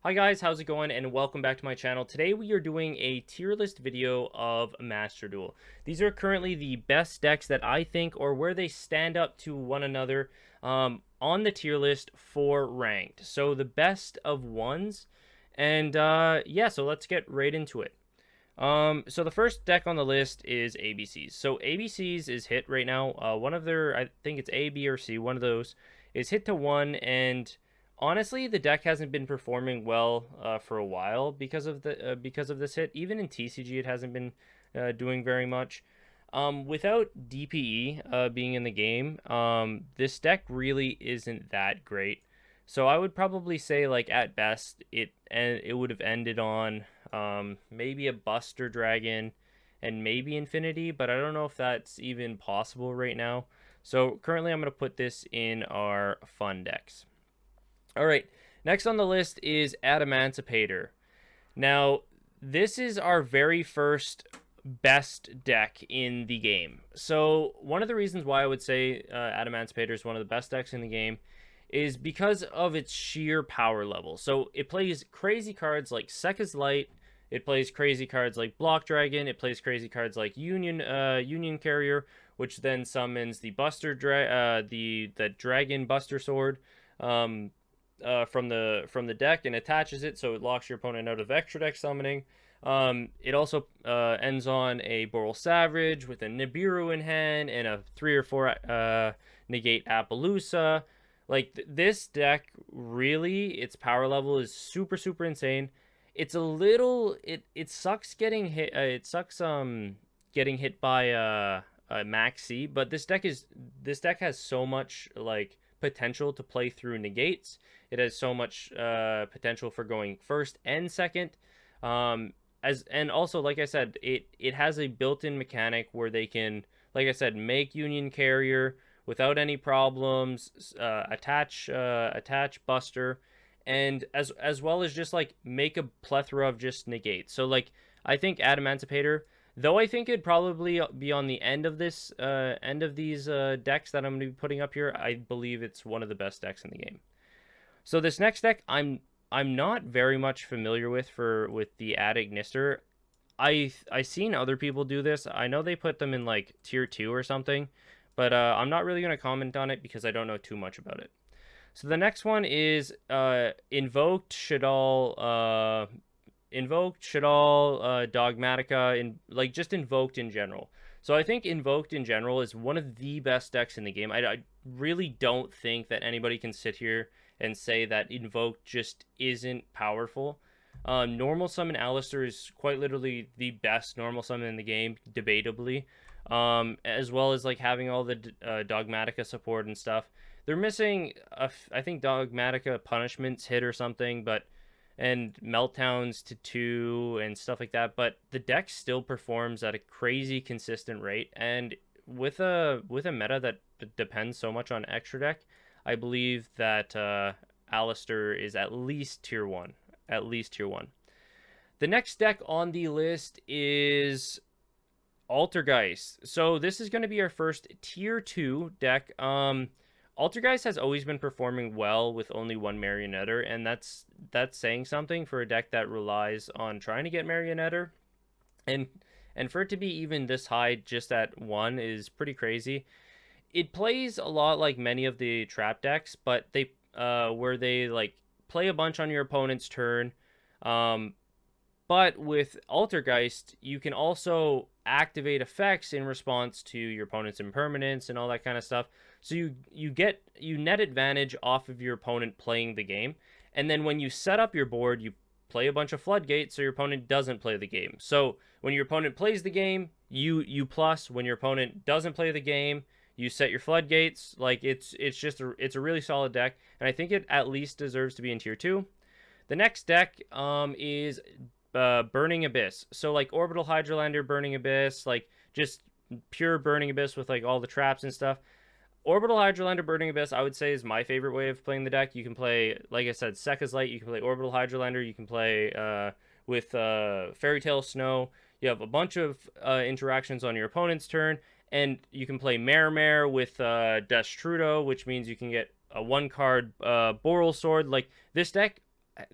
Hi guys, how's it going? And welcome back to my channel. Today we are doing a tier list video of Master Duel. These are currently the best decks that I think, or where they stand up to one another on the tier list for ranked. So the best of ones. And yeah, so let's get right into it. So the first deck on the list is ABCs. So ABCs is hit right now. One of their, I think it's A, B, or C, one of those is hit to 1, and honestly, the deck hasn't been performing well for a while because of this hit. Even in TCG, it hasn't been doing very much. Without DPE being in the game, this deck really isn't that great. So I would probably say, like, at best, it would have ended on maybe a Buster Dragon and maybe Infinity, but I don't know if that's even possible right now. So currently, I'm going to put this in our fun decks. All right, next on the list is Adamantipator. Now, this is our very first best deck in the game. So one of the reasons why I would say Adamantipator is one of the best decks in the game is because of its sheer power level. So it plays crazy cards like Sekka's Light. It plays crazy cards like Block Dragon. It plays crazy cards like Union Carrier, which then summons the the Dragon Buster Sword. From the deck and attaches it, so it locks your opponent out of extra deck summoning. It also ends on a Boral Savage with a Nibiru in hand and a 3 or 4 negate Appaloosa. Like this deck, really, its power level is super insane. It's a little it sucks getting hit. It sucks getting hit by Maxi, but this deck has so much like potential to play through negates. It has so much potential for going first and second. And also, like I said, it has a built-in mechanic where they can, like I said, make Union Carrier without any problems, attach Buster, and as well as just like make a plethora of just negates. So like I think Adamantipator, though I think it'd probably be on the end of these decks that I'm going to be putting up here, I believe it's one of the best decks in the game. So this next deck, I'm not very much familiar with the Ad Ignister. I seen other people do this. I know they put them in like tier 2 or something, but I'm not really going to comment on it because I don't know too much about it. So the next one is Invoked Shaddoll Dogmatica, and like just Invoked in general. So I think Invoked in general is one of the best decks in the game. I really don't think that anybody can sit here and say that Invoked just isn't powerful. Normal Summon Alistair is quite literally the best normal summon in the game, debatably. As well as like having all the Dogmatica support and stuff. They're missing, I think, Dogmatica Punishments hit or something, and Meltdowns to 2 and stuff like that. But the deck still performs at a crazy consistent rate, and with a meta that depends so much on extra deck, I believe that Alistair is at least tier 1. At least tier 1. The next deck on the list is Altergeist. So this is going to be our first tier 2 deck. Altergeist has always been performing well with only one Marionetter, and that's saying something for a deck that relies on trying to get Marionetter. And for it to be even this high just at 1 is pretty crazy. It plays a lot like many of the trap decks, but they where they like play a bunch on your opponent's turn. But with Altergeist, you can also activate effects in response to your opponent's impermanence and all that kind of stuff. So you net advantage off of your opponent playing the game. And then when you set up your board, you play a bunch of floodgates so your opponent doesn't play the game. So when your opponent plays the game, you plus. When your opponent doesn't play the game, you set your floodgates. Like it's a really solid deck, and I think it at least deserves to be in tier 2. The next deck is Burning Abyss. So like Orbital Hydrolander, Burning Abyss, like just pure Burning Abyss with like all the traps and stuff. Orbital Hydrolander, Burning Abyss, I would say is my favorite way of playing the deck. You can play, like I said, Sekka's Light. You can play Orbital Hydrolander. You can play with Fairy Tale Snow. You have a bunch of interactions on your opponent's turn, and you can play Mare with Destrudo, which means you can get a 1-card Boral Sword. Like this deck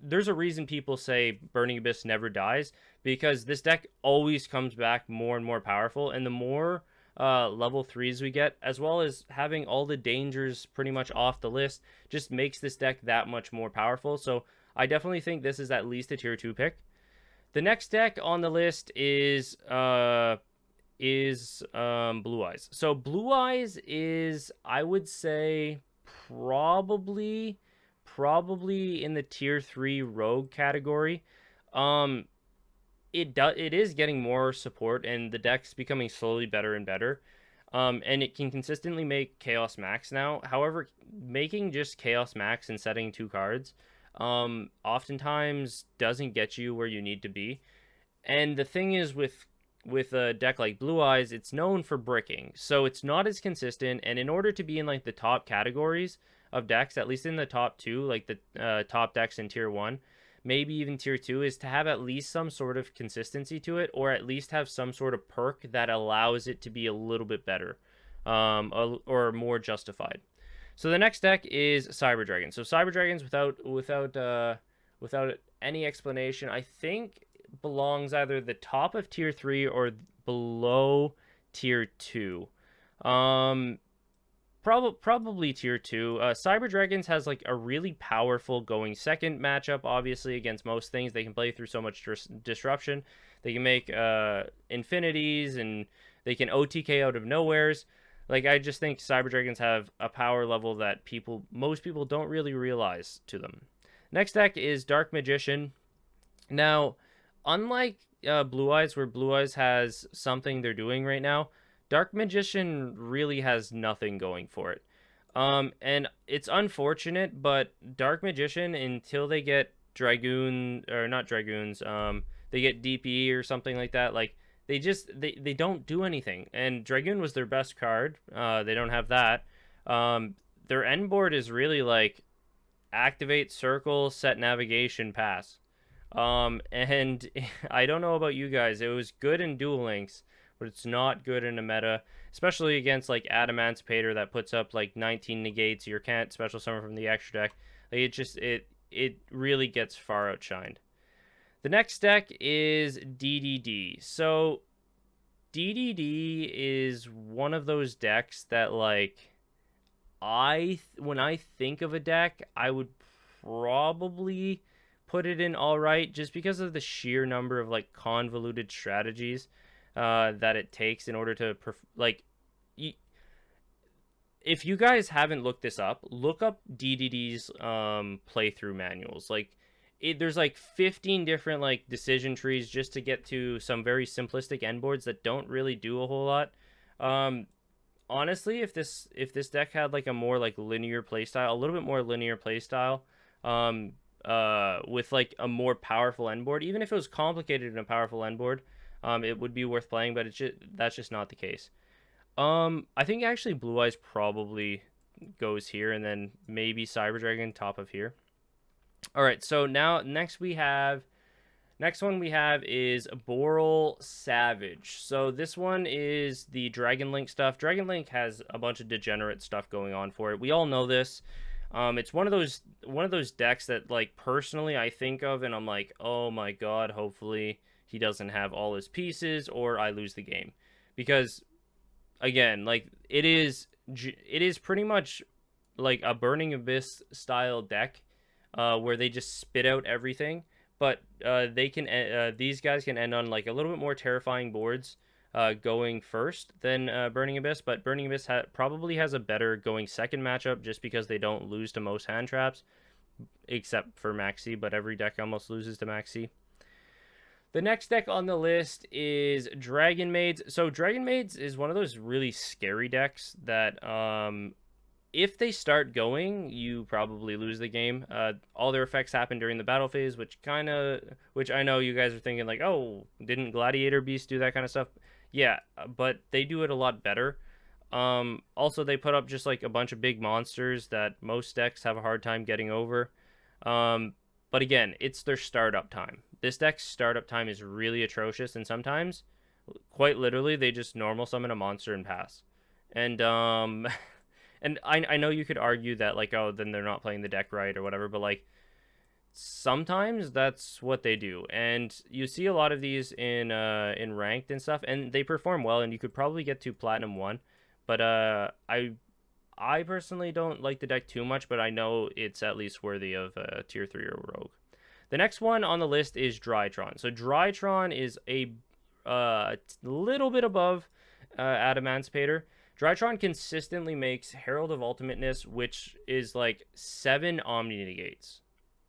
there's a reason people say Burning Abyss never dies, because this deck always comes back more and more powerful, and the more level 3s we get, as well as having all the dangers pretty much off the list, just makes this deck that much more powerful. So I definitely think this is at least a tier 2 pick. The next deck on the list is Blue Eyes. So Blue Eyes is, I would say, probably in the tier 3 rogue category. It is getting more support, and the deck's becoming slowly better and better. And it can consistently make Chaos Max now. However, making just Chaos Max and setting 2 cards oftentimes doesn't get you where you need to be. And the thing is, with a deck like Blue Eyes, it's known for bricking, so it's not as consistent. And in order to be in like the top categories of decks, at least in the top 2, like the top decks in tier 1, maybe even tier 2, is to have at least some sort of consistency to it, or at least have some sort of perk that allows it to be a little bit better, or more justified. So the next deck is Cyber Dragon. So Cyber Dragons, without any explanation, I think belongs either the top of tier 3 or below tier 2. Probably tier 2. Cyber Dragons has like a really powerful going second matchup, obviously, against most things. They can play through so much disruption. They can make infinities, and they can OTK out of nowheres. Like, I just think Cyber Dragons have a power level that most people don't really realize to them. Next deck is Dark Magician. Now, unlike Blue Eyes, where Blue Eyes has something they're doing right now, Dark Magician really has nothing going for it. And it's unfortunate, but Dark Magician, until they get Dragoon, or not Dragoons, they get DP or something like that, like, they don't do anything. And Dragoon was their best card. They don't have that. Their end board is really like activate, circle, set navigation, pass. And I don't know about you guys, it was good in Duel Links, but it's not good in a meta, especially against like Adamantipator that puts up like 19 negates. You can't special summon from the extra deck. Like, it really gets far outshined. The next deck is DDD. So DDD is one of those decks that, like, when I think of a deck, I would probably put it in all right, just because of the sheer number of like convoluted strategies that it takes in order to if you guys haven't looked this up, look up DDD's playthrough manuals. Like, there's like 15 different like decision trees just to get to some very simplistic end boards that don't really do a whole lot. Honestly, if this deck had like a more like linear playstyle, a little bit more linear playstyle, with like a more powerful end board, even if it was complicated in a powerful end board, it would be worth playing. But that's just not the case. I think actually Blue Eyes probably goes here, and then maybe Cyber Dragon top of here. All right, so now next one we have is Boral Savage. So this one is the Dragon Link stuff. Dragon Link has a bunch of degenerate stuff going on for it. We all know this. It's one of those decks that, like, personally I think of and I'm like, oh my god, hopefully he doesn't have all his pieces or I lose the game. Because again, like, it is pretty much like a Burning Abyss style deck, where they just spit out everything, but these guys can end on like a little bit more terrifying boards going first than Burning Abyss, but Burning Abyss probably has a better going second matchup, just because they don't lose to most hand traps, except for Maxi, but every deck almost loses to Maxi. The next deck on the list is Dragon Maids. So Dragon Maids is one of those really scary decks that if they start going, you probably lose the game. All their effects happen during the battle phase, which I know you guys are thinking like, oh, didn't Gladiator Beast do that kind of stuff? Yeah, but they do it a lot better. Also, they put up just like a bunch of big monsters that most decks have a hard time getting over. But again, it's their startup time. This deck's startup time is really atrocious, and sometimes, quite literally, they just normal summon a monster and pass. And and I know you could argue that, like, oh, then they're not playing the deck right or whatever, but like, sometimes that's what they do, and you see a lot of these in ranked and stuff, and they perform well, and you could probably get to platinum 1. But I personally don't like the deck too much, but I know it's at least worthy of tier 3 or rogue. The next one on the list is Drytron. So Drytron is a little bit above Adamantipator. Drytron consistently makes Herald of Ultimateness, which is like 7 Omni Negates.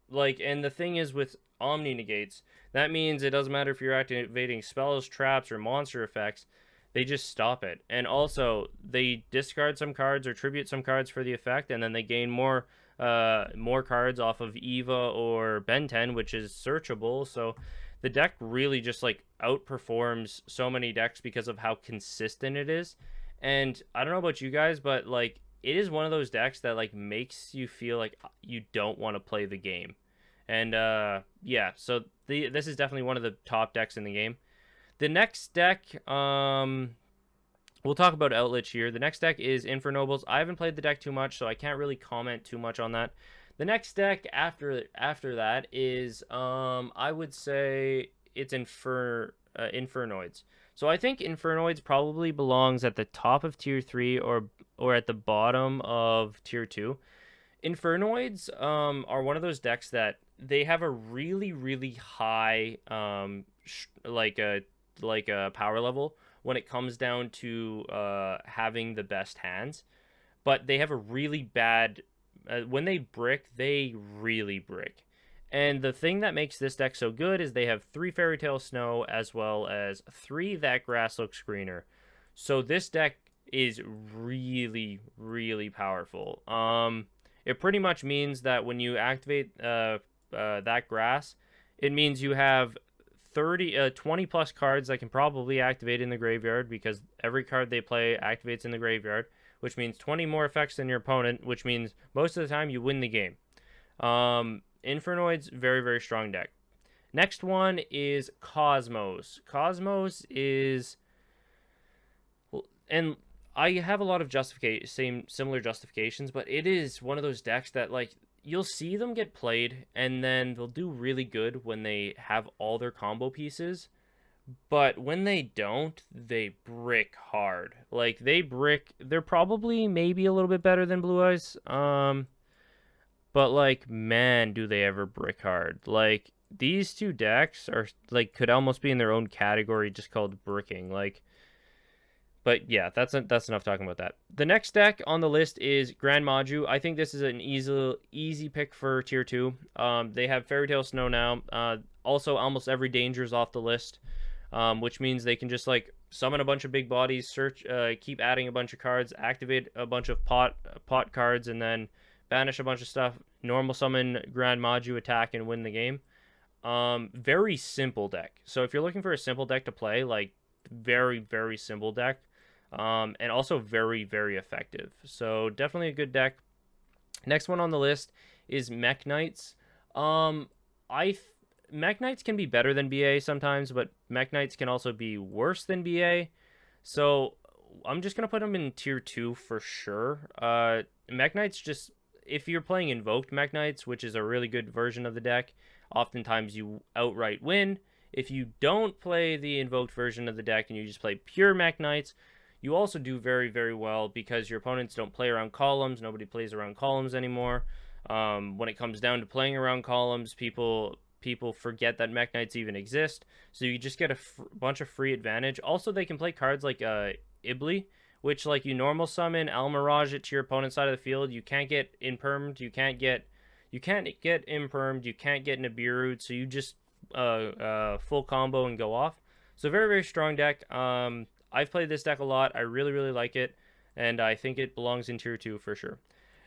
Like, and the thing is with Omni Negates, that means it doesn't matter if you're activating spells, traps, or monster effects, they just stop it. And also, they discard some cards or tribute some cards for the effect, and then they gain more cards off of Eva or Ben 10, which is searchable. So the deck really just like outperforms so many decks because of how consistent it is. And I don't know about you guys, but like it is one of those decks that like makes you feel like you don't want to play the game. And yeah, so this is definitely one of the top decks in the game. The next deck, we'll talk about Outlich here. The next deck is Infernoids. I haven't played the deck too much, so I can't really comment too much on that. The next deck after that is, I would say it's Infernoids. So I think Infernoids probably belongs at the top of tier 3 or at the bottom of tier 2. Infernoids are one of those decks that they have a really, really high like a power level when it comes down to having the best hands, but they have a really bad when they brick, they really brick. And the thing that makes this deck so good is they have 3 Fairy Tale Snow as well as 3 That Grass Looks Greener. So this deck is really, really powerful. It pretty much means that when you activate that grass, it means you have 20 plus cards that can probably activate in the graveyard, because every card they play activates in the graveyard, which means 20 more effects than your opponent, which means most of the time you win the game. Infernoids, very, very strong deck. Next one is Cosmos. Cosmos is, and I have a lot of similar justifications, but it is one of those decks that like you'll see them get played and then they'll do really good when they have all their combo pieces, but when they don't, they brick hard. Like they're probably maybe a little bit better than Blue Eyes. But like, man, do they ever brick hard. Like these two decks are like could almost be in their own category, just called bricking. Like, but yeah, that's enough talking about that. The next deck on the list is Grand Maju. I think this is an easy pick for tier 2. They have Fairy Tale Snow now. Also, almost every danger is off the list, which means they can just like summon a bunch of big bodies, keep adding a bunch of cards, activate a bunch of pot cards, and then banish a bunch of stuff, normal summon Grand Maju, attack, and win the game. Very simple deck. So if you're looking for a simple deck to play, like very, very simple deck. And also very, very effective. So definitely a good deck. Next one on the list is Mech Knights. Mech Knights can be better than BA sometimes, but Mech Knights can also be worse than BA. So I'm just gonna put them in tier 2 for sure. Mech Knights, just if you're playing Invoked Mech Knights, which is a really good version of the deck, oftentimes you outright win. If you don't play the Invoked version of the deck and you just play pure Mech Knights, you also do very, very well because your opponents don't play around columns. Nobody plays around columns anymore. When it comes down to playing around columns, people forget that Mech Knights even exist. So you just get a bunch of free advantage. Also, they can play cards like Ibli, which like you normal summon, Almirage it to your opponent's side of the field. You can't get impermed. You can't get impermed. You can't get Nibiru. So you just full combo and go off. So very, very strong deck. I've played this deck a lot. I really, really like it, and I think it belongs in tier 2 for sure.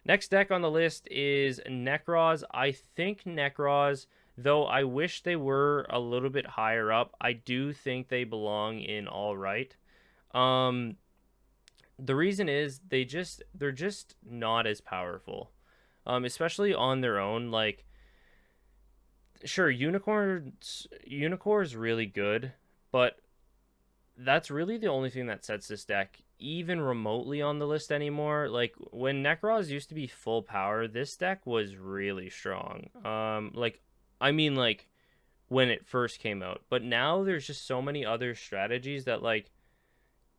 Next deck on the list is Necroz. I think Necroz, though I wish they were a little bit higher up, I do think they belong in all right. The reason is they're just not as powerful, especially on their own. Like, sure, Unicorn is really good, but that's really the only thing that sets this deck even remotely on the list anymore. Like when Necroz used to be full power, this deck was really strong. Like I mean like when it first came out. But now there's just so many other strategies that like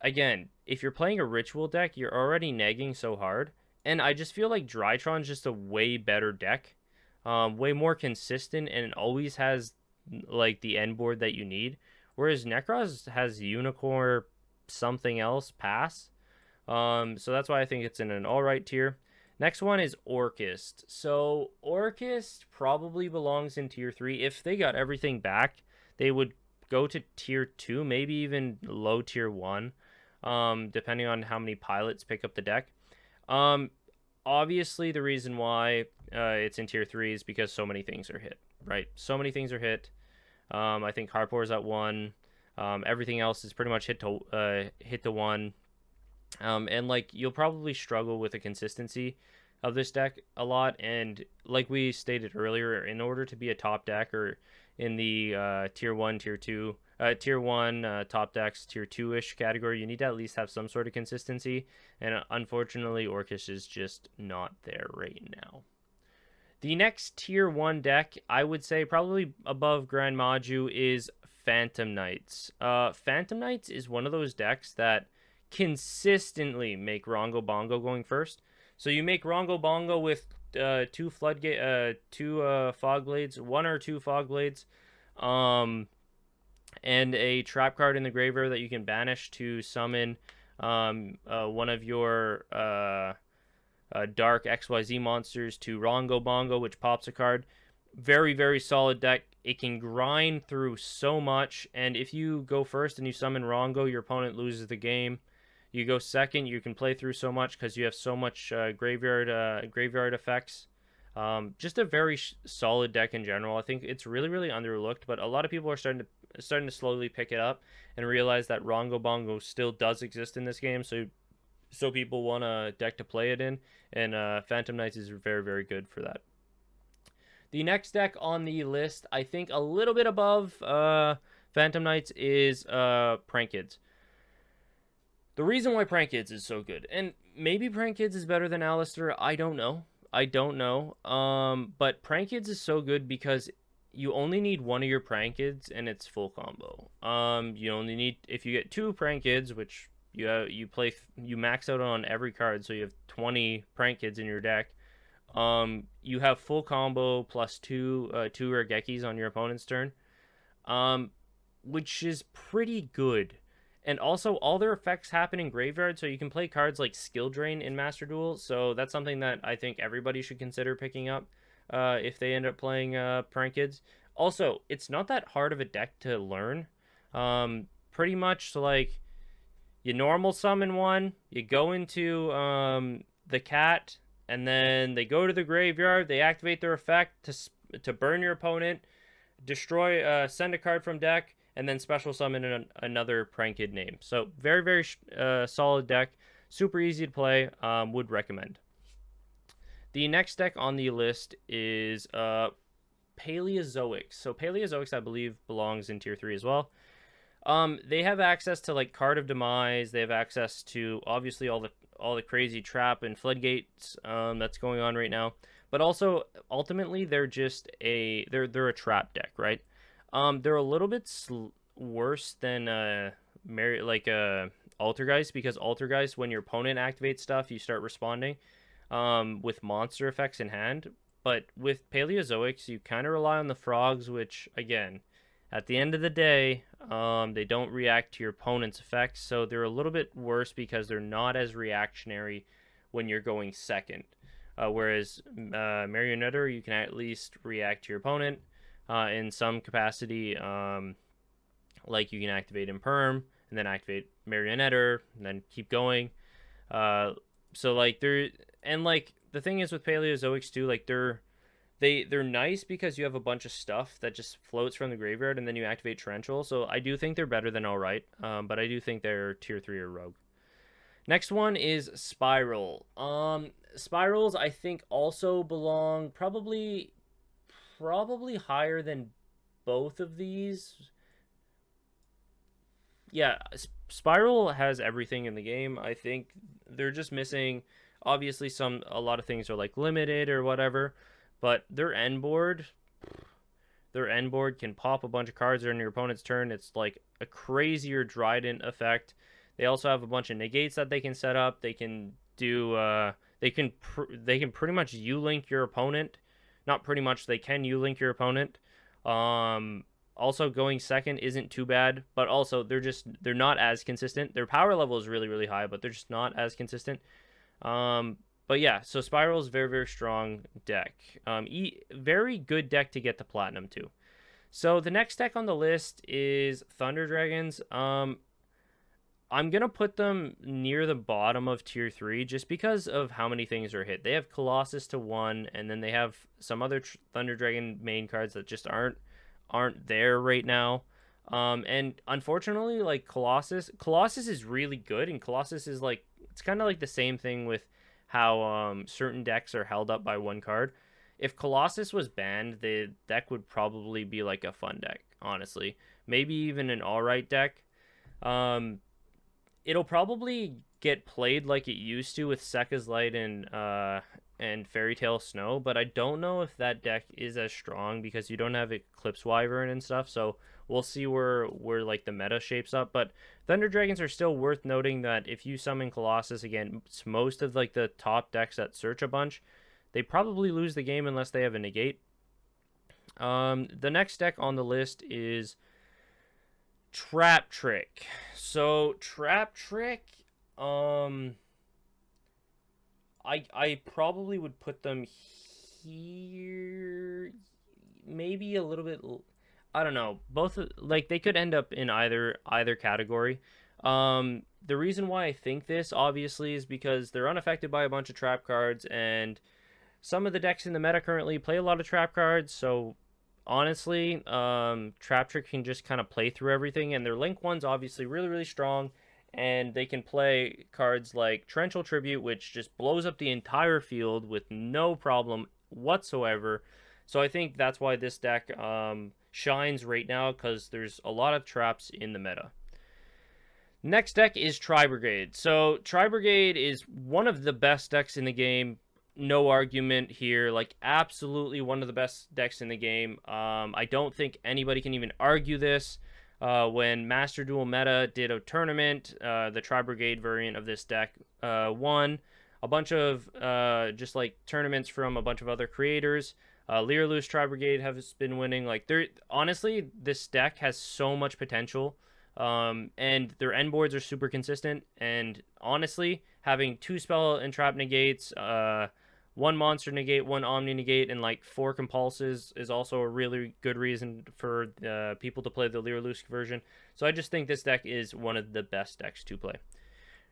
again, if you're playing a ritual deck, you're already negging so hard. And I just feel like Drytron's just a way better deck. Way more consistent and it always has like the end board that you need. Whereas Necroz has Unicorn something else pass. So that's why I think it's in an alright tier. Next one is Orchist. So Orchist probably belongs in tier 3. If they got everything back, they would go to tier 2, maybe even low tier 1, depending on how many pilots pick up the deck. Um, Obviously, the reason why it's in tier 3 is because so many things are hit, right? So many things are hit. I think Harpour's at 1. Everything else is pretty much hit to 1. And like you'll probably struggle with the consistency of this deck a lot. And like we stated earlier, in order to be a top deck or in the tier 1, tier 2, tier 1 top decks, tier 2-ish category, you need to at least have some sort of consistency. And unfortunately, Orcish is just not there right now. The next tier 1 deck, I would say probably above Grand Maju, is Phantom Knights. Phantom Knights is one of those decks that consistently make Rongo Bongo going first. So you make Rongo Bongo with two fog blades, 1 or 2 fog blades, and a trap card in the graveyard that you can banish to summon one of your dark XYZ monsters to Rongo Bongo, which pops a card. Very, very solid deck. It can grind through so much, and if you go first and you summon Rongo, your opponent loses the game. You go second, you can play through so much because you have so much graveyard effects. Just a very solid deck in general. I think it's really, really underlooked, but a lot of people are starting to slowly pick it up and realize that Rongo Bongo still does exist in this game. So people want a deck to play it in, and Phantom Knights is very, very good for that. The next deck on the list, I think a little bit above Phantom Knights, is Prank Kids. The reason why Prank Kids is so good, and maybe Prank Kids is better than Alistair, I don't know. But Prank Kids is so good because you only need one of your Prank Kids and it's full combo. You only need, if you get 2 Prank Kids, which you max out on every card, so you have 20 Prank Kids in your deck. You have full combo plus 2 Regekis on your opponent's turn, which is pretty good. And also, all their effects happen in graveyard, so you can play cards like Skill Drain in Master Duel. So that's something that I think everybody should consider picking up if they end up playing Prank Kids. Also, it's not that hard of a deck to learn. Pretty much like you normal summon one, you go into the cat, and then they go to the graveyard, they activate their effect to burn your opponent, destroy, send a card from deck, and then special summon another Prank Kid name. So very, very solid deck. Super easy to play. Would recommend. The next deck on the list is Paleozoic. So Paleozoics, I believe, belongs in tier 3 as well. They have access to like Card of Demise. They have access to obviously all the crazy trap and floodgates that's going on right now. But also ultimately they're just they're a trap deck, right? They're a little bit worse than Altergeist, because Altergeist, when your opponent activates stuff, you start responding with monster effects in hand. But with Paleozoics, you kind of rely on the frogs, which, again, at the end of the day, they don't react to your opponent's effects, so they're a little bit worse because they're not as reactionary when you're going second. Whereas Marionetter, you can at least react to your opponent in some capacity. Like you can activate Imperm, and then activate Marionetter, and then keep going. So like the thing is with Paleozoics too, like they're nice because you have a bunch of stuff that just floats from the graveyard, and then you activate Torrential. So I do think they're better than Alright, but I do think they're tier 3 or Rogue. Next one is Spiral. Spirals, I think, also belong probably higher than both of these. yeah, Spiral has everything in the game. I think they're just missing. Obviously, a lot of things are like limited or whatever, but their end board can pop a bunch of cards during your opponent's turn. It's like a crazier Trident effect. They also have a bunch of negates that they can set up. They can do they can pretty much U-link your opponent. Not pretty much, they can U-link your opponent. Also going second isn't too bad, but also they're not as consistent. Their power level is really really high, but they're just not as consistent. But yeah, so Spiral is very very strong deck. Very good deck to get to platinum too. So the next deck on the list is Thunder Dragons. I'm gonna put them near the bottom of tier 3 just because of how many things are hit. They have Colossus to 1, and then they have some other Thunder Dragon main cards that just aren't there right now. And unfortunately, like Colossus is really good, and Colossus is like, it's kind of like the same thing with how certain decks are held up by one card. If Colossus was banned, the deck would probably be like a fun deck, honestly. Maybe even an alright deck. It'll probably get played like it used to with Sekka's Light and Fairy Tale Snow, but I don't know if that deck is as strong because you don't have Eclipse Wyvern and stuff, so we'll see where like the meta shapes up. But Thunder Dragons are still worth noting that if you summon Colossus again, most of like the top decks that search a bunch, they probably lose the game unless they have a negate. The next deck on the list is Trap Trick. So Trap Trick, I probably would put them here, maybe a little bit. I don't know. Both, like, they could end up in either category. The reason why I think this obviously is because they're unaffected by a bunch of trap cards, and some of the decks in the meta currently play a lot of trap cards. So honestly, Trap Trick can just kind of play through everything, and their Link one's obviously really really strong. And they can play cards like Torrential Tribute, which just blows up the entire field with no problem whatsoever. So I think that's why this deck shines right now, because there's a lot of traps in the meta. Next deck is Tri-Brigade. So Tri-Brigade is one of the best decks in the game. No argument here. Like, absolutely one of the best decks in the game. I don't think anybody can even argue this. When Master Duel Meta did a tournament, the Tri-Brigade variant of this deck won a bunch of just like tournaments from a bunch of other creators. Leerloose Tri-Brigade has been winning. Like, honestly, this deck has so much potential, and their end boards are super consistent. And honestly, having 2 spell and trap negates, 1 monster negate, 1 omni negate, and like 4 compulses is also a really good reason for people to play the Leerloose version. So I just think this deck is one of the best decks to play.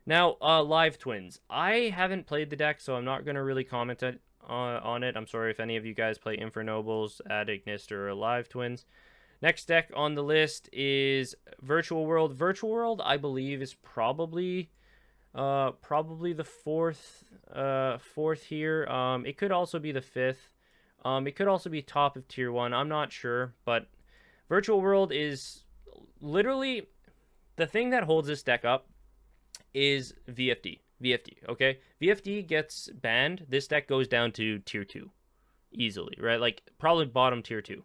Now, Live Twins. I haven't played the deck, so I'm not going to really comment on it. I'm sorry if any of you guys play Infernobles, Adignist, or Live Twins. Next deck on the list is Virtual World. Virtual World, I believe, is probably the fourth here. It could also be the 5th. It could also be top of tier 1. I'm not sure, but Virtual World is literally the thing that holds this deck up is VFD. Okay? VFD gets banned, this deck goes down to tier 2 easily, right? Like, probably bottom tier 2.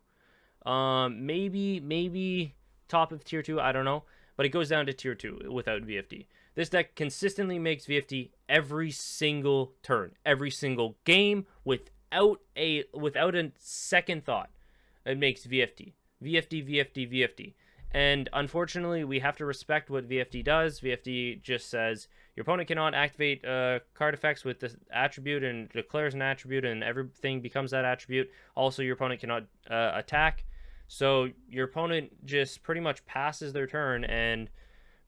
Maybe top of tier 2, I don't know, but it goes down to tier 2 without VFD. This deck consistently makes VFD every single turn, every single game, without a second thought. It makes VFD. And unfortunately, we have to respect what VFD does. VFD just says your opponent cannot activate card effects with this attribute, and declares an attribute, and everything becomes that attribute. Also, your opponent cannot attack. So your opponent just pretty much passes their turn, and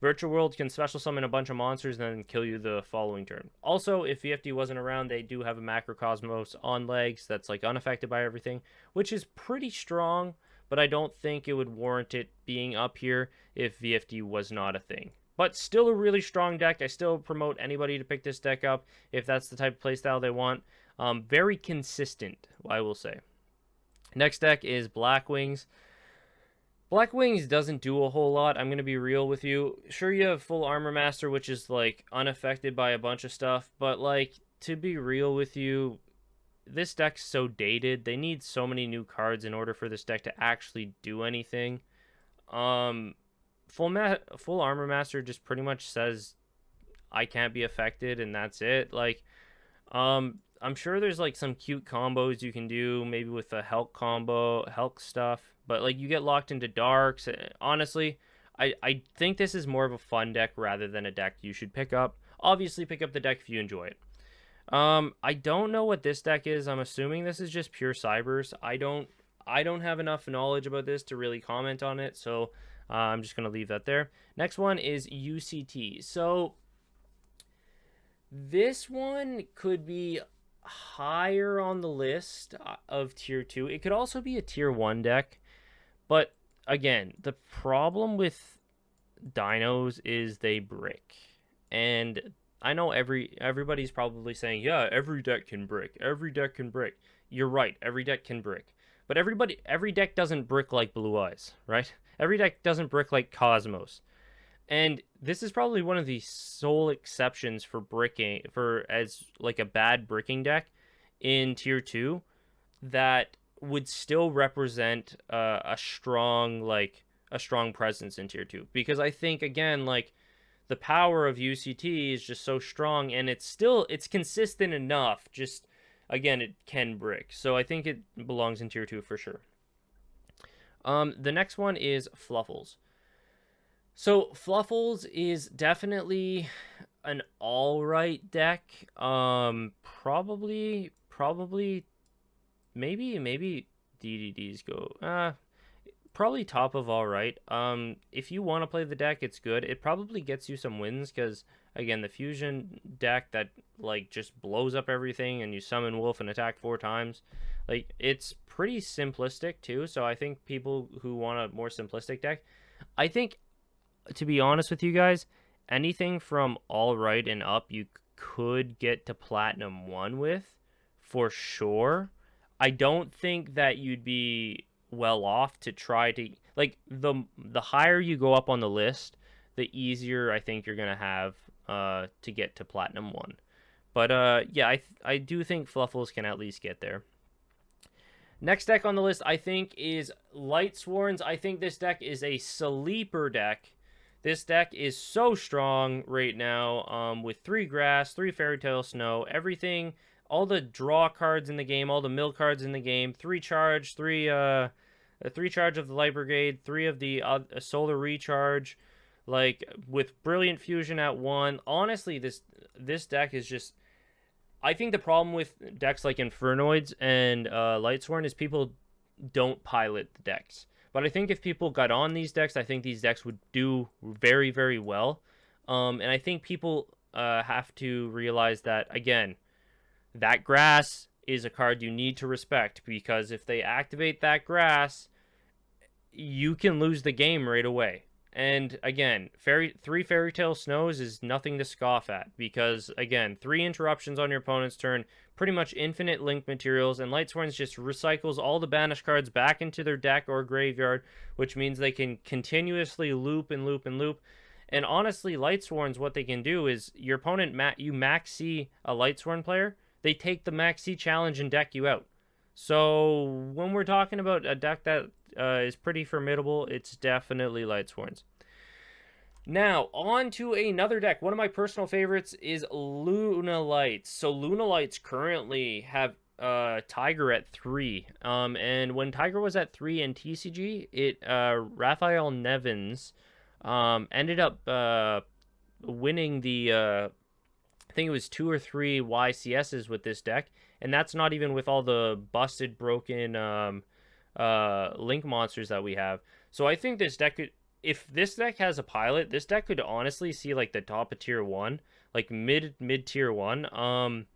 Virtual World can special summon a bunch of monsters and then kill you the following turn. Also, if VFD wasn't around, they do have a Macrocosmos on legs that's like unaffected by everything, which is pretty strong, but I don't think it would warrant it being up here if VFD was not a thing. But still a really strong deck. I still promote anybody to pick this deck up if that's the type of playstyle they want. Very consistent, I will say. Next deck is Black Wings. Black Wings doesn't do a whole lot. I'm going to be real with you. Sure, you have full armor master, which is like unaffected by a bunch of stuff, but like to be real with you, this deck's so dated. They need so many new cards in order for this deck to actually do anything. Um full armor master just pretty much says I can't be affected and that's it. Like I'm sure there's like some cute combos you can do, maybe with the Hulk combo, Hulk stuff, but like you get locked into darks. Honestly, I think this is more of a fun deck rather than a deck you should pick up. Obviously, pick up the deck if you enjoy it. I don't know what this deck is. I'm assuming this is just pure cybers. I don't have enough knowledge about this to really comment on it, so I'm just gonna leave that there. Next one is UCT. So this one could be higher on the list of tier 2. It could also be a tier 1 deck, but again, the problem with dinos is they brick. And I know everybody's probably saying, "Yeah, every deck can brick. Every deck can brick." You're right, every deck can brick. But every deck doesn't brick like Blue Eyes, right? Every deck doesn't brick like Cosmos. And this is probably one of the sole exceptions for bricking, for as like a bad bricking deck in tier 2 that would still represent a strong presence in tier 2, because I think again, like, the power of UCT is just so strong, and it's consistent enough. Just again, it can brick, so I think it belongs in tier 2 for sure. The next one is Fluffles. So Fluffles is definitely an all right deck. Probably, maybe DDDs go. Probably top of all right. If you want to play the deck, it's good. It probably gets you some wins because again, the fusion deck that like just blows up everything, and you summon Wolf and attack 4 times. Like, it's pretty simplistic too. So I think people who want a more simplistic deck, I think, to be honest with you guys, anything from all right and up you could get to platinum 1 with for sure. I don't think that you'd be well off to try to, like, the higher you go up on the list, the easier I think you're going to have to get to platinum 1. But yeah, I do think Fluffles can at least get there. Next deck on the list, I think, is Lightsworns. I think this deck is a sleeper deck. This deck is so strong right now, with 3 grass, 3 fairy tale snow, everything, all the draw cards in the game, all the mill cards in the game, 3 charge, 3 charge of the Light Brigade, 3 of the solar recharge, like with brilliant fusion at 1. Honestly, this deck is just, I think the problem with decks like Infernoids and Lightsworn is people don't pilot the decks. But I think if people got on these decks, I think these decks would do very, very well. And I think people have to realize that, again, that grass is a card you need to respect, because if they activate that grass, you can lose the game right away. And again, 3 Fairy Tale Snows is nothing to scoff at, because again, 3 interruptions on your opponent's turn, pretty much infinite link materials, and Lightsworns just recycles all the banished cards back into their deck or graveyard, which means they can continuously loop and loop and loop. And honestly, Lightsworns, what they can do is, your opponent, you max C a Lightsworn player, they take the max C challenge and deck you out. So when we're talking about a deck that is pretty formidable, it's definitely Lightsworns. Now, on to another deck. One of my personal favorites is Lunalights. So Lunalights currently have Tiger at 3. And when Tiger was at 3 in TCG, Raphael Nevins ended up winning the I think it was 2 or 3 YCSs with this deck, and that's not even with all the busted, broken link monsters that we have. So I think this deck could, if this deck has a pilot, this deck could honestly see like the top of tier 1, like mid tier 1.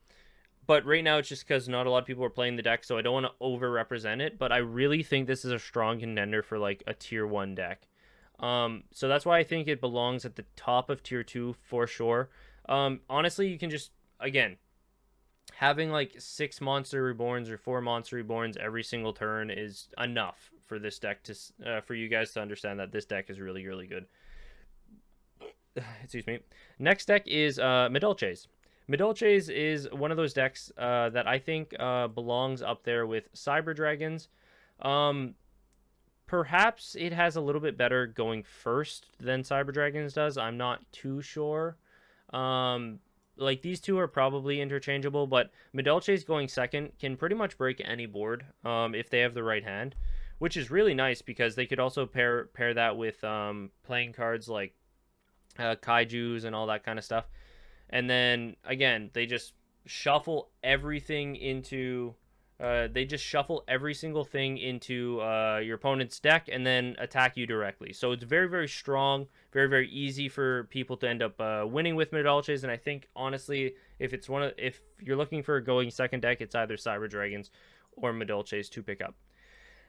But right now it's just because not a lot of people are playing the deck, so I don't want to over represent it. But I really think this is a strong contender for like a tier 1 deck. So that's why I think it belongs at the top of tier 2 for sure. Honestly, you can just, again, having like 6 monster reborns or 4 monster reborns every single turn is enough for this deck to for you guys to understand that this deck is really, really good. Excuse me. Next deck is Madolches. Madolches is one of those decks that I think belongs up there with Cyber Dragons. Perhaps it has a little bit better going first than Cyber Dragons does. I'm not too sure. Like these two are probably interchangeable, but Madolches going second can pretty much break any board if they have the right hand, which is really nice because they could also pair that with playing cards like kaijus and all that kind of stuff. And then again, they just shuffle everything into they just shuffle every single thing into your opponent's deck and then attack you directly. So it's very, very strong, very, very easy for people to end up winning with Madolches. And I think honestly, if you're looking for a going second deck, it's either Cyber Dragons or Madolches to pick up.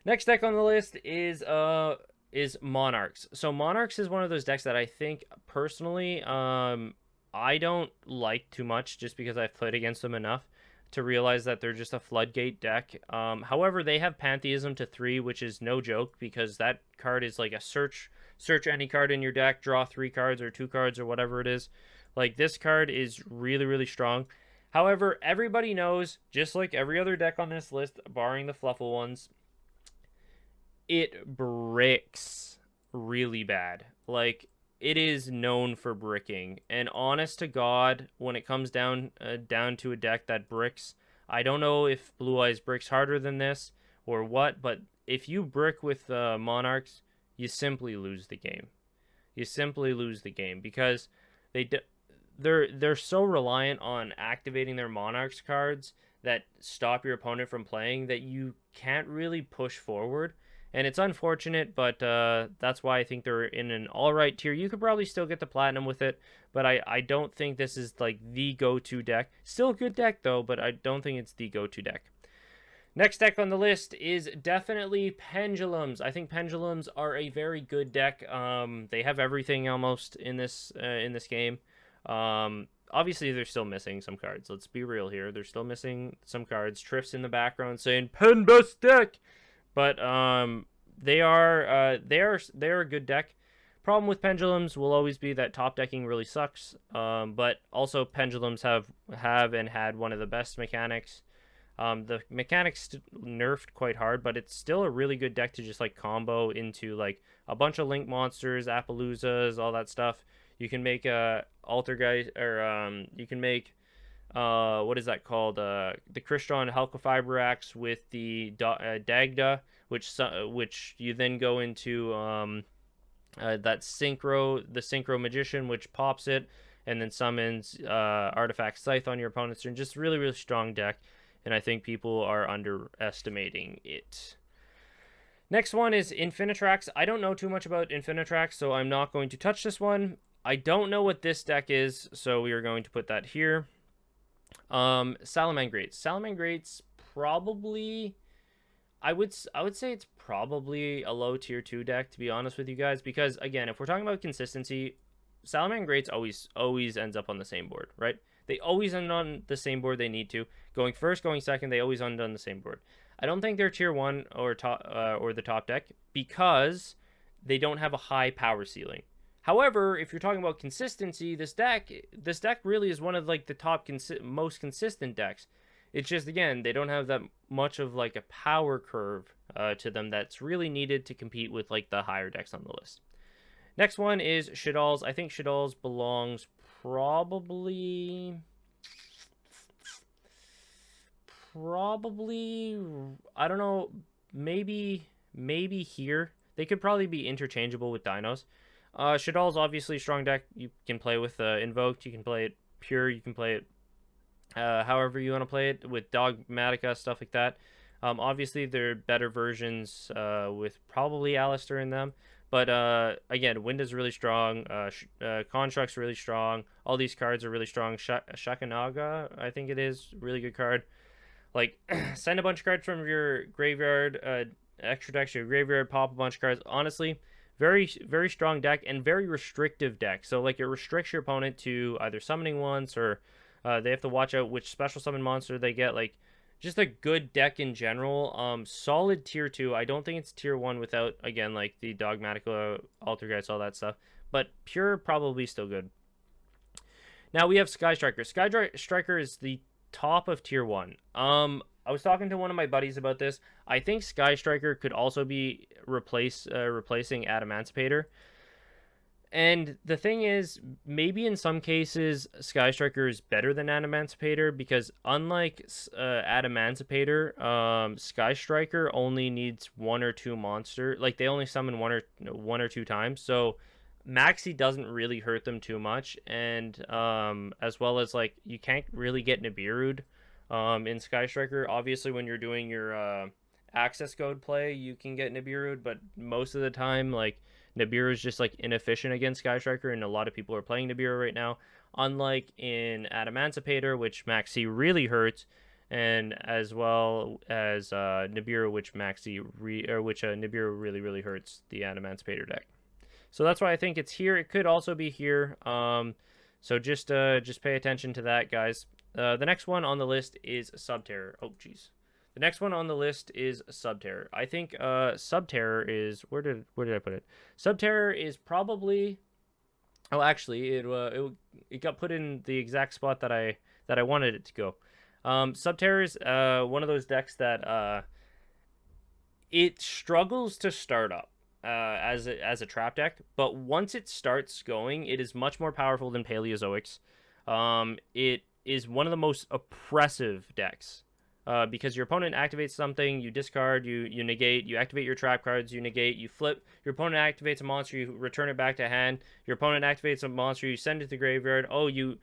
Next deck on the list is Monarchs. So Monarchs is one of those decks that I think personally I don't like too much just because I've played against them enough to realize that they're just a floodgate deck. However, they have Pantheism to 3, which is no joke because that card is like a search any card in your deck, draw 3 cards or 2 cards or whatever it is. Like this card is really, really strong. However, everybody knows, just like every other deck on this list, barring the fluffle ones, it bricks really bad. Like it is known for bricking, and honest to God, when it comes down to a deck that bricks, I don't know if Blue Eyes bricks harder than this or what, but if you brick with Monarchs, you simply lose the game. You simply lose the game because they're so reliant on activating their Monarchs cards that stop your opponent from playing that you can't really push forward. And it's unfortunate, but that's why I think they're in an all-right tier. You could probably still get the platinum with it, but I don't think this is like the go-to deck. Still a good deck, though, but I don't think it's the go-to deck. Next deck on the list is definitely Pendulums. I think Pendulums are a very good deck. They have everything almost in this game. Obviously, they're still missing some cards. Let's be real here. They're still missing some cards. Triff's in the background saying, "Pen best deck!" But they are a good deck. Problem with Pendulums will always be that top decking really sucks. But also Pendulums have and had one of the best mechanics. The mechanics nerfed quite hard, but it's still a really good deck to just like combo into like a bunch of link monsters, Appaloozas, all that stuff. You can make Altergeist, or you can make what is that called? The Crystron Halqifiber Axe with the Dagda, which you then go into that the Synchro Magician, which pops it and then summons Artifact Scythe on your opponent's turn. Just really, really strong deck, and I think people are underestimating it. Next one is Infinitrax. I don't know too much about Infinitrax, so I'm not going to touch this one. I don't know what this deck is, so we are going to put that here. Salamangreats probably, I would say it's probably a low tier 2 deck, to be honest with you guys, because again, if we're talking about consistency, Salamangreats always ends up on the same board, right? They always end on the same board they need to. Going first, going second, they always end on the same board. I don't think they're tier 1 or top or the top deck because they don't have a high power ceiling. However, if you're talking about consistency, this deck really is one of like the top most consistent decks. It's just, again, they don't have that much of like a power curve to them that's really needed to compete with like the higher decks on the list. Next one is Shadal's. I think Shadal's belongs probably, I don't know, maybe here. They could probably be interchangeable with Dinos. Shadal's obviously a strong deck. You can play with Invoked. You can play it pure. You can play it however you want to play it with Dogmatica, stuff like that. Obviously, there are better versions with probably Alistair in them. But again, Wind is really strong. Construct's really strong. All these cards are really strong. Shakanaga, I think it is, really good card. Like, send a bunch of cards from your graveyard, extra decks to your graveyard, pop a bunch of cards. Honestly, very, very strong deck and very restrictive deck. So, like, it restricts your opponent to either summoning once or they have to watch out which special summon monster they get. Like, just a good deck in general. Solid tier 2. I don't think it's tier 1 without, again, like the dogmatic Altergeist, all that stuff. But pure, probably still good. Now we have Skystriker. Skystriker is the top of tier 1. I was talking to one of my buddies about this. I think Skystriker could also be replacing Adamantipator. And the thing is, maybe in some cases, Skystriker is better than Adamantipator because unlike Adamantipator, Skystriker only needs 1 or 2 monster. Like they only summon one or two times, so Maxi doesn't really hurt them too much. And as well as like you can't really get Nibiru'd in Skystriker. Obviously, when you're doing your access code play, you can get Nibiru'd, but most of the time, like Nibiru is just like inefficient against Skystriker, and a lot of people are playing Nibiru right now. Unlike in Adamantipator, which Maxi really hurts, and as well as Nibiru, which Nibiru really hurts the Adamantipator deck. So that's why I think it's here. It could also be here. So just pay attention to that, guys. The next one on the list is Subterror. Oh, jeez. The next one on the list is Subterror. I think Subterror is where did I put it? Subterror is probably. Oh, actually, it got put in the exact spot that I wanted it to go. Subterror is one of those decks that it struggles to start up as a trap deck, but once it starts going, it is much more powerful than Paleozoics. It is one of the most oppressive decks. Because your opponent activates something, you discard, you negate, you activate your trap cards, you negate, you flip, your opponent activates a monster, you return it back to hand, your opponent activates a monster, you send it to the graveyard, oh, you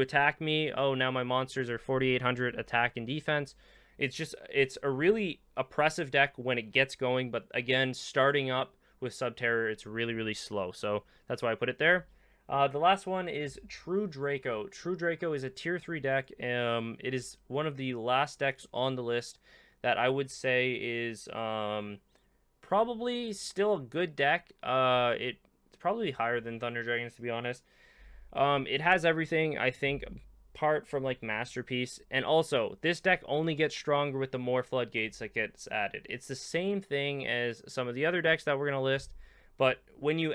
attack me, oh, now my monsters are 4,800 attack and defense. It's a really oppressive deck when it gets going, but again, starting up with Subterror, it's really slow, so that's why I put it there. The last one is True Draco. True Draco is a tier 3 deck. It is one of the last decks on the list that I would say is probably still a good deck. It's probably higher than Thunder Dragons, to be honest. It has everything, I think, apart from like Masterpiece. And also, this deck only gets stronger with the more floodgates that gets added. It's the same thing as some of the other decks that we're going to list, but when you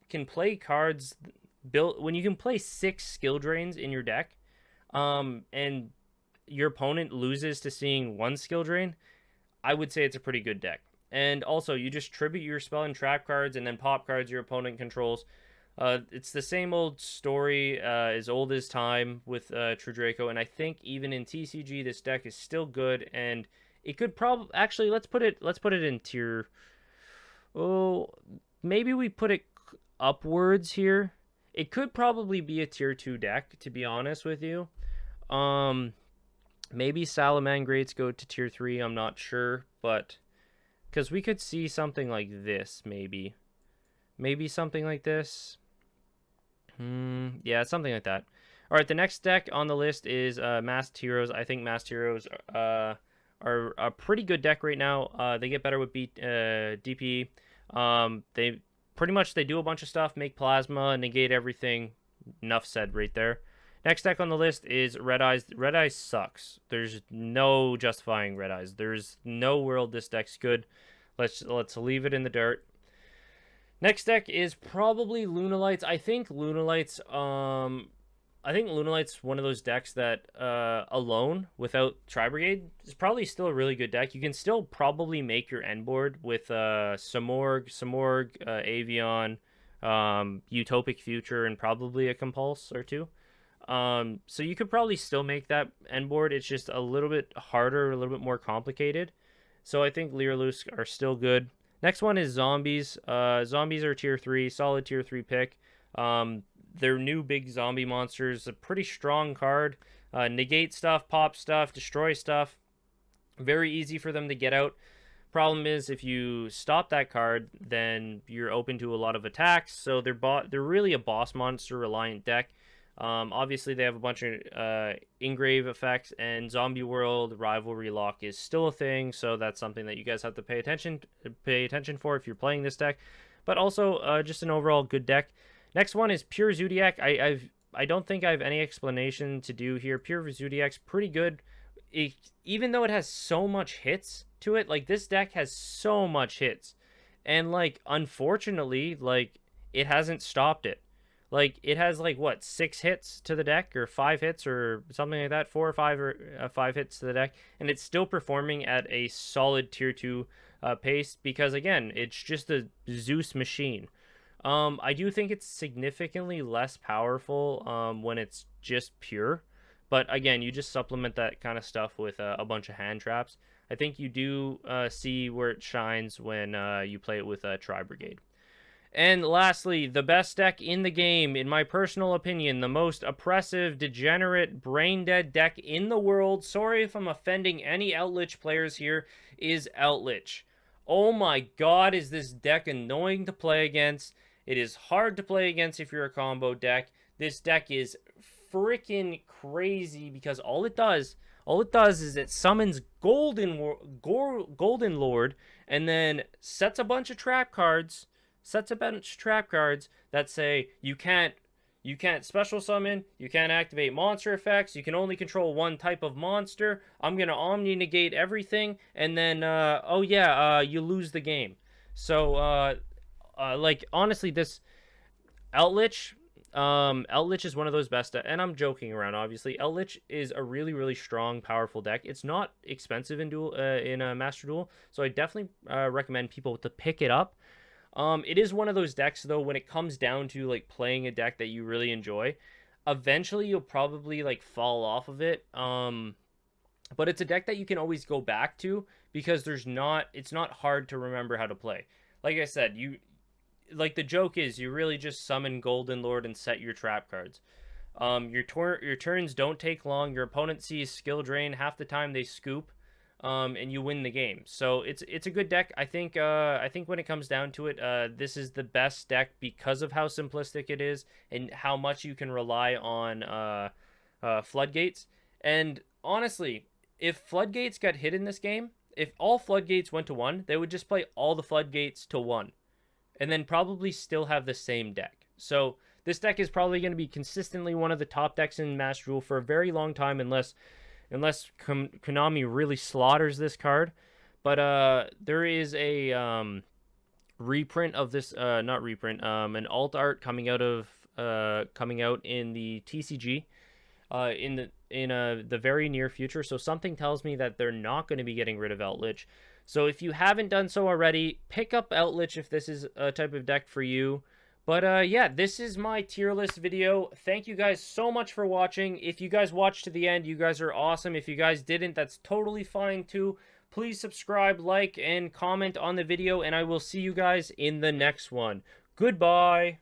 can play cards when you can play 6 skill drains in your deck, and your opponent loses to seeing 1 skill drain, I would say it's a pretty good deck. And also, you just tribute your spell and trap cards and then pop cards your opponent controls. It's the same old story, as old as time with True Draco, and I think even in TCG this deck is still good, and it could probably actually let's put it in tier. Oh, maybe we put it upwards here. It could probably be a tier 2 deck, to be honest with you. Maybe Salamangreats go to tier 3, I'm not sure, but because we could see something like this, maybe something like this. Yeah, something like that. All right, the next deck on the list is Masked Heroes. I think Masked Heroes are a pretty good deck right now. They get better with DP. They pretty much do a bunch of stuff, make plasma, negate everything. Enough said right there. Next deck on the list is Red Eyes. Red Eyes sucks. There's no justifying Red Eyes. There's no world this deck's good. Let's leave it in the dirt. Next deck is probably Lunalights. I think Lunalights one of those decks that alone without Tri-Brigade is probably still a really good deck. You can still probably make your end board with Samorg, Avion, Utopic Future, and probably a Compulse or two. So you could probably still make that end board. It's just a little bit harder, a little bit more complicated. So I think Leerloose are still good. Next one is Zombies. Zombies are tier 3, solid tier 3 pick. Their new big zombie monsters, a pretty strong card. Negate stuff, pop stuff, destroy stuff. Very easy for them to get out. Problem is, if you stop that card, then you're open to a lot of attacks. So they're really a boss monster reliant deck. Obviously, they have a bunch of engrave effects, and Zombie World Rivalry Lock is still a thing, so that's something that you guys have to pay attention for if you're playing this deck. But also, just an overall good deck. Next one is Pure Zodiac. I don't think I have any explanation to do here. Pure Zodiac's pretty good. even though it has so much hits to it, like this deck has so much hits, and like unfortunately, like it hasn't stopped it. Like it has like what 6 hits to the deck or 5 hits or something like that, 4 or 5 or 5 hits to the deck, and it's still performing at a solid tier 2 pace because again, it's just a Zeus machine. I do think it's significantly less powerful when it's just pure. But again, you just supplement that kind of stuff with a bunch of hand traps. I think you do see where it shines when you play it with Brigade. And lastly, the best deck in the game, in my personal opinion, the most oppressive, degenerate, brain-dead deck in the world, sorry if I'm offending any Outlich players here, is Outlich. Oh my god, is this deck annoying to play against. It is hard to play against if you're a combo deck. This deck is freaking crazy because all it does is it summons Golden Lord and then sets a bunch of trap cards that say you can't special summon, you can't activate monster effects, you can only control one type of monster, I'm gonna omni negate everything, and then you lose the game. So like honestly, this Outlich is one of those best, and I'm joking around. Obviously, Outlich is a really, really strong, powerful deck. It's not expensive in a Master Duel, so I definitely recommend people to pick it up. It is one of those decks though. When it comes down to like playing a deck that you really enjoy, eventually you'll probably like fall off of it. But it's a deck that you can always go back to because it's not hard to remember how to play. Like I said, like the joke is you really just summon Golden Lord and set your trap cards. Your turns don't take long. Your opponent sees skill drain half the time they scoop, and you win the game. So it's a good deck. I think when it comes down to it, this is the best deck because of how simplistic it is and how much you can rely on floodgates. And honestly, if floodgates got hit in this game, if all floodgates went to 1, they would just play all the floodgates to 1. And then probably still have the same deck. So this deck is probably going to be consistently one of the top decks in Master Duel for a very long time, unless Konami really slaughters this card. But there is a reprint of this, not reprint, an alt art coming out in the TCG in the very near future. So something tells me that they're not going to be getting rid of Outlich. So if you haven't done so already, pick up Outlich if this is a type of deck for you. But yeah, this is my tier list video. Thank you guys so much for watching. If you guys watched to the end, you guys are awesome. If you guys didn't, that's totally fine too. Please subscribe, like, and comment on the video, and I will see you guys in the next one. Goodbye.